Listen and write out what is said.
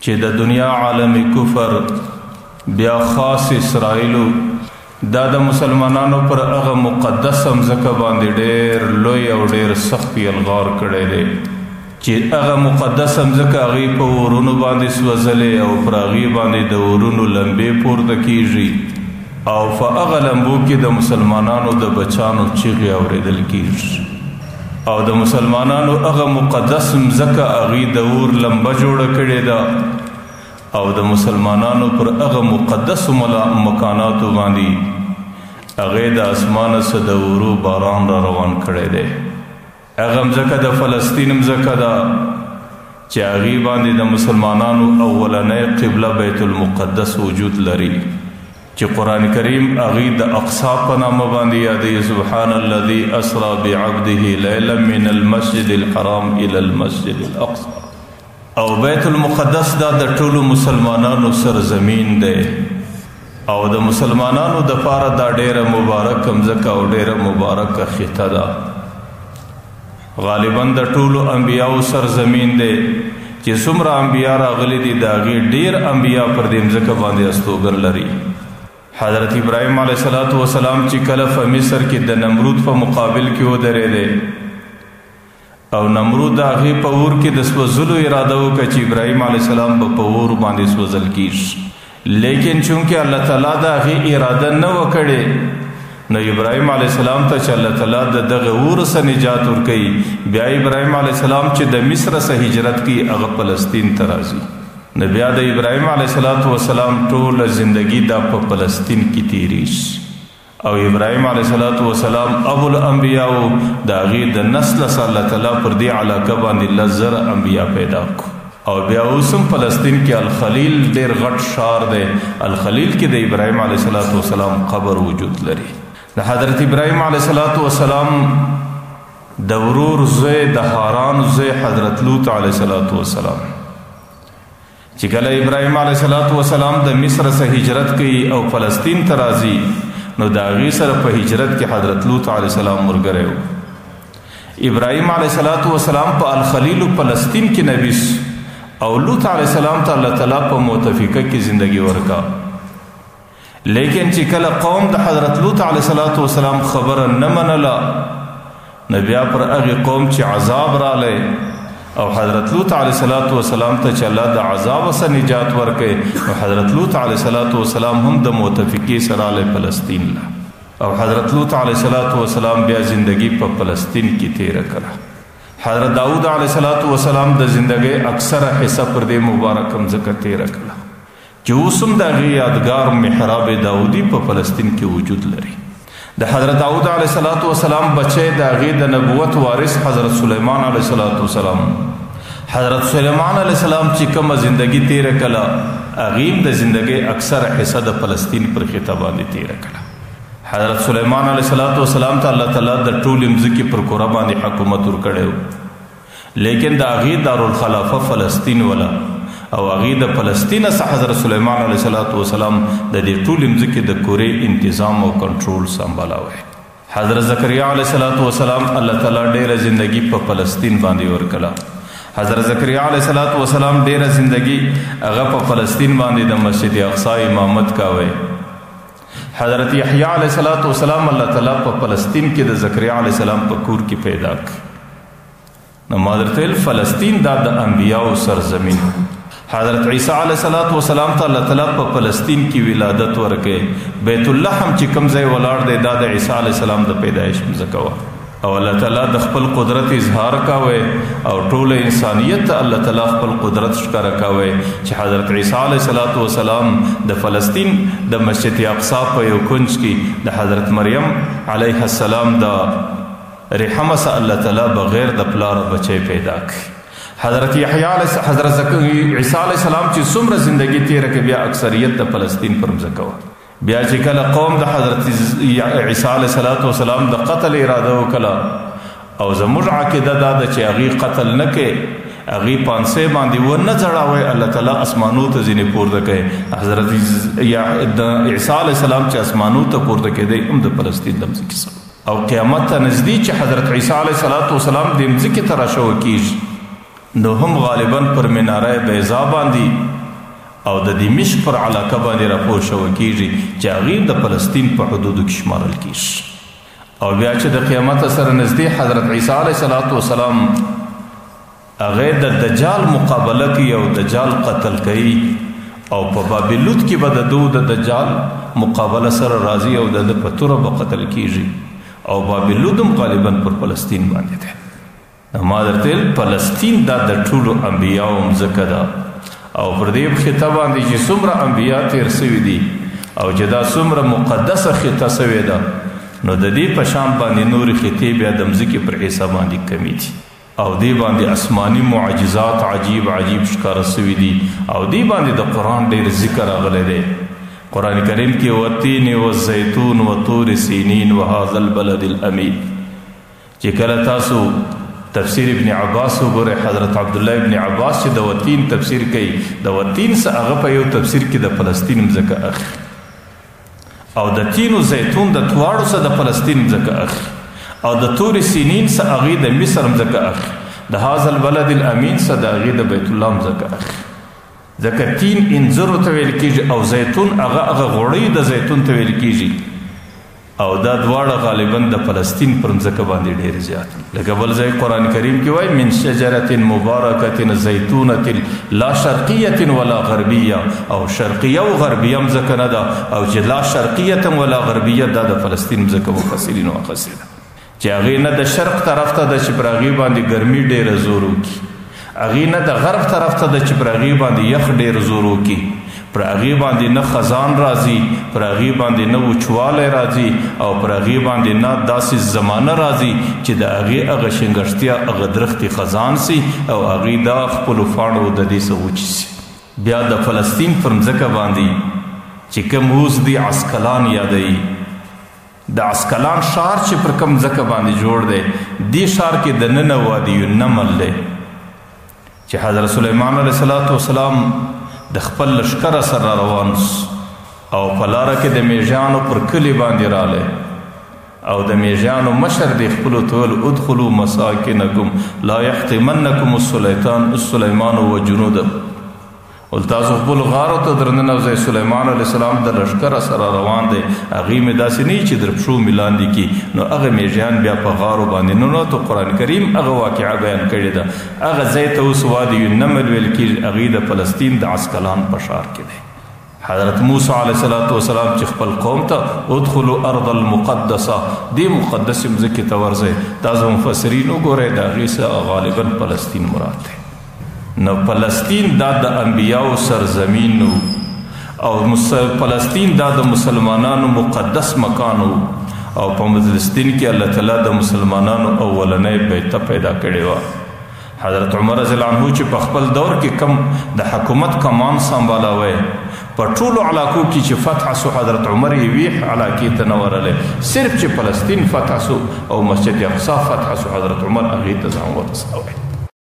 چې د دنیا عالم کفر بیا خاص اسرائیلو دا د مسلمانانو پر هغه مقدس مځکه باندې ډېر لوی او ډېر سخت یلغار کړی دی چې هغه مقدس مځکه هغوی په اورونو باندې سوځلې او پر هغوی باندې د اورونو لمبې پورته کیږي او په هغه لمبو کې د مسلمانانو د بچانو چیغې اورېدل کیږي او د مسلمانانو هغه مقدس مځکه هغوی د اور لمبه جوړه کړې ده او د مسلمانانو پر هغه مقدس مکاناتو باندې هغې د اسمانه څه د اورو باران را روان کړی دی هغه مځکه د فلسطین مځکه ده چې هغې باندې د مسلمانانو اولنۍ قبله بیت المقدس وجود لري چې قرآن کریم هغې د اقصی په نامه باندې یادوي سبحان الذي اسرى بعبده لیلا من المسجد الحرام الى المسجد الاقصى او بیت المقدس دا د ټولو مسلمانانو سرزمین دی او د مسلمانانو د پاره دا ډیره مبارک مځکه او ډیره مبارکه خطه ده غالبا د ټولو انبیاو سرزمین دی چې څومره انبیا راغلي دي د هغې ډیر انبیا پر دې مځکه باندې استوګن لري حضرت ابراهیم علیه السلام چې کله په مصر کې د نمرود په مقابل کې ودرېدی او نمرود د هغې په اور کې د سوځلو اراده وکړه چې ابراهیم علیه السلام به په اور باندې سوځل کیږي لیکن چونکې الله تعالی د هغې اراده نه وه کړې نو ابراهیم علیه السلام ته چې الله تعالی د دغه اور څخه نجات ورکوي بیا ابراهیم علیه السلام چې د مصر څخه هجرت کوي هغه فلسطین ته راځي نو بیا د ابراهیم علیه السلام ټوله زندگی دا په فلسطین کې تیریږي او ابراهیم علیه السلام ابو الانبیاء د هغې د نسل څخه الله تعالی پر دې علاقه باندې لس زره انبیا پیدا کړو او بیا اوس هم فلسطین کې الخلیل ډېر غټ ښار دی الخلیل کې د ابراهیم علیه السلام قبر وجود لري د حضرت ابراهیم علیه السلام د ورور زوی د هاران زوی حضرت لوط علیه السلام چې کله ابراهیم علیه السلام د مصر څخه هجرت کوي او فلسطین ته راځي نو د هغې سره په هجرت کې حضرت لوط علیه السلام ملګری و ابراهیم علیه السلام په الخلیل فلسطین کې نبی او لوط علیه السلام ته الله تعالی په متفقه کې زندگی ورکا لیکن چې کله قوم د حضرت لوط علیه السلام خبره نه منله نو بیا پر هغې قوم چې عذاب رالی او حضرت لوط علیه السلام ته چې الله د عذاب څخه نجات ورکړي نو حضرت لوط علیه السلام هم د متفقې سره رالی فلسطین له او حضرت لوط علیه السلام بیا زندگی په فلسطین کې تیره کړه حضرت داود علیه السلام د زندگی اکثره حصہ پر دې مبارک مځکه تیره کړه چې اوس هم د هغې یادګار محراب داودي په فلسطین کې وجود لري د حضرت داود علیه السلام بچی د هغې د نبوت وارث حضرت سلیمان علیه السلام حضرت سلیمان علیه السلام چې کومه زندگی تیره کړه هغې د زندگی اکثره حصہ د فلسطین پر خطه باندې تیره کړه حضرت سلیمان علیه السلام ته الله تعالی د ټولې مځکې پر کره باندې حکومت ورکړی لیکن د هغې دارالخلافه فلسطین وله او هغې د فلسطین څخه حضرت سلیمان علیه السلام د دې ټولې مځکې د کورې انتظام او کنټرول سنبالاوی حضرت زکریا علیه السلام الله تعالی ډېره زندگی په فلسطین باندې ورکړه حضرت زکریا علیه السلام ډېره زندگی هغه په فلسطین باندې د مسجد اقصی امامت کاوی حضرت یحیی علیه السلام الله تعالی په فلسطین کې د زکریا علیه السلام په کور کې پیدا کړ نو مادرتل فلسطین دا د انبیاو سرزمین حضرت عیسی علیه السلام ته الله تعالی په فلسطین کې ولادت ورکړي بیت الله هم چې کوم ځای ولاړ دی دا د عیسی علیه السلام د پیدایش مځکه وه او الله تعالی د خپل قدرت اظهار کاوه او ټول انسانیت ته الله تعالی خپل قدرت ښکاره کاوه چې حضرت عیسی علیه السلام د فلسطین د مسجد اقصی په یو کنج کې د حضرت مریم علیه السلام د رحم څخه الله تعالی بغیر د پلاره بچی پیدا کړي حضرت عیسی علیه السلام چې څومره زندگی تیره کړې بیا اکثریت د فلسطین پر مځکه وه بیا چې کله قوم د حضرت عیسی علیه السلام د قتل اراده وکړه او زموږ عقیده دا ده چې هغې قتل نه کړي هغې پانسۍ باندې ونه ځړاوی الله تعالی اسمانو ته ځینې پورته کوي حضرت عیسی علیه السلام چې اسمانو ته پورته کېدی هم د فلسطین د مځکې څخه او قیامت ته نږدې چې حضرت عیسی علیه السلام د مځکې ته راشوه کېږي نو هم غالبا پر مناره بیضا باندې او د دمشق پر علاقه باندې راپور شوی کیږي چې هغې د فلسطین په حدودو کې شمارل کیږي. او بیا چې د قیامت سره نږدې حضرت عیسی علیه السلام هغې د دجال مقابله کوي او دجال قتل کوي او په بابلود کې به د دجال مقابله سره راځي او د په توره به قتل کیږي او بابلود هم غالبا پر فلسطین باندې دی. نو ما درته ویل فلسطین دا د ټولو انبیاو مځکه ده او پر دې خطه باندې چې څومره انبیا تیر سوي دي او چې دا څومره مقدسه خطه سوې ده نو د دې په شان باندې نورې خطې بیا د مځکې پر حصه باندې کمې دي او دې باندې آسماني معجزات عجیب عجیب ښکاره سوي دي او دې باندې د قرآن ډېر ذکر راغلی دی. قرآن کریم کې والتین والزیتون وطور سینین وهذا البلد الامین چې کله تاسو تفسیر ابن عباس وګورئ حضرت عبدالله ابن عباس چې د وتین تفسیر کوي د وتین څه هغه په یو تفسیر کې د فلسطین مځکه اخلي او د تین و زیتون د دواړو څه د فلسطین مځکه اخلي او د طور سینین څه هغې د مصر مځکه اخلي د هذا البلد الامین څه د هغې د بیت الله مځکه اخلي. ځکه تین انځرو ته ویل کېږي او زیتون هغه غوړۍ د زیتون ته ویل کېږي او دا دواړه غالبا د فلسطین پر مځکه باندې ډېر زیات لکه بل ځای قرآن کریم کې وایي من شجرة مبارکة زیتونة لا شرقیة ولا غربیه او شرقیه او غربیه مځکه نه ده او چې لا شرقیة ولا غربیه دا د فلسطین مځکه مفسرینو اخیستې ده چې هغې نه د شرق طرف ته ده چې پر هغې باندې ګرمي ډېره زور وکړي هغې نه د غرب طرف ته ده چې پر هغې باندې یخ ډېر زور وکړي پر هغې باندې نه خزان راځي پر هغې باندې نه وچوالی راځي او پر هغې باندې نه داسې زمانه راځي چې د هغې هغه شنګشتیا هغه درختې خزان سي او هغې دا خپلو پاڼو د دې څه وچې سي. بیا د فلسطین پر مځکه باندې چې کوم اوس دی عسقلان یادوي د عسقلان ښار چې پر کوم مځکه باندې جوړ دی دې ښار کې د ننه وادي النمل دی چې حضرت سلیمان علیه السلام د خپل لښکره سره روان او په لاره کې د میږیانو پر کلي باندې رالی او د میږیانو مشر دی خپلو ته ویل ادخلوا مساکنکم لا یحطمنکم السلیمان وجنوده ول تاسو خپلو غارو ته درننوځئ سلیمان علیه السلام د لښکره سره روان دی هغې مې داسې نه چې در پښو مې لاندې کي نو هغه میږیان بیا په غارو باندې ننوتو قرآن کریم هغه واقعه بیان کړې ده هغه ځای ته اوس وادي النمل ویل کېږي هغې د فلسطین د عسقلان په ښار کې دی. حضرت موسی علیه السلام چې خپل قوم ته ادخلوا ارض المقدسه دې مقدسې مځکې ته ورځئ دا زموږ مفسرین وګورئ د هغې څخه غالبا فلسطین مراد دی. نو فلسطین دا د انبیاو سرزمین او فلسطین دا د مسلمانانو مقدس مکان او په فلسطین کې الله تعالی د مسلمانانو اولنۍ بیته پیدا کړې وه. حضرت عمر رضی الله عنه چې په خپل دور کې کم د حکومت کمان سنبالاوی په ټولو علاقو کې چې فتح سو حضرت عمر یې علاقې ته نه ورلی صرف چې فلسطین فتح سو او مسجد اقصی فتح سو حضرت عمر هغې ته ځان ورسوی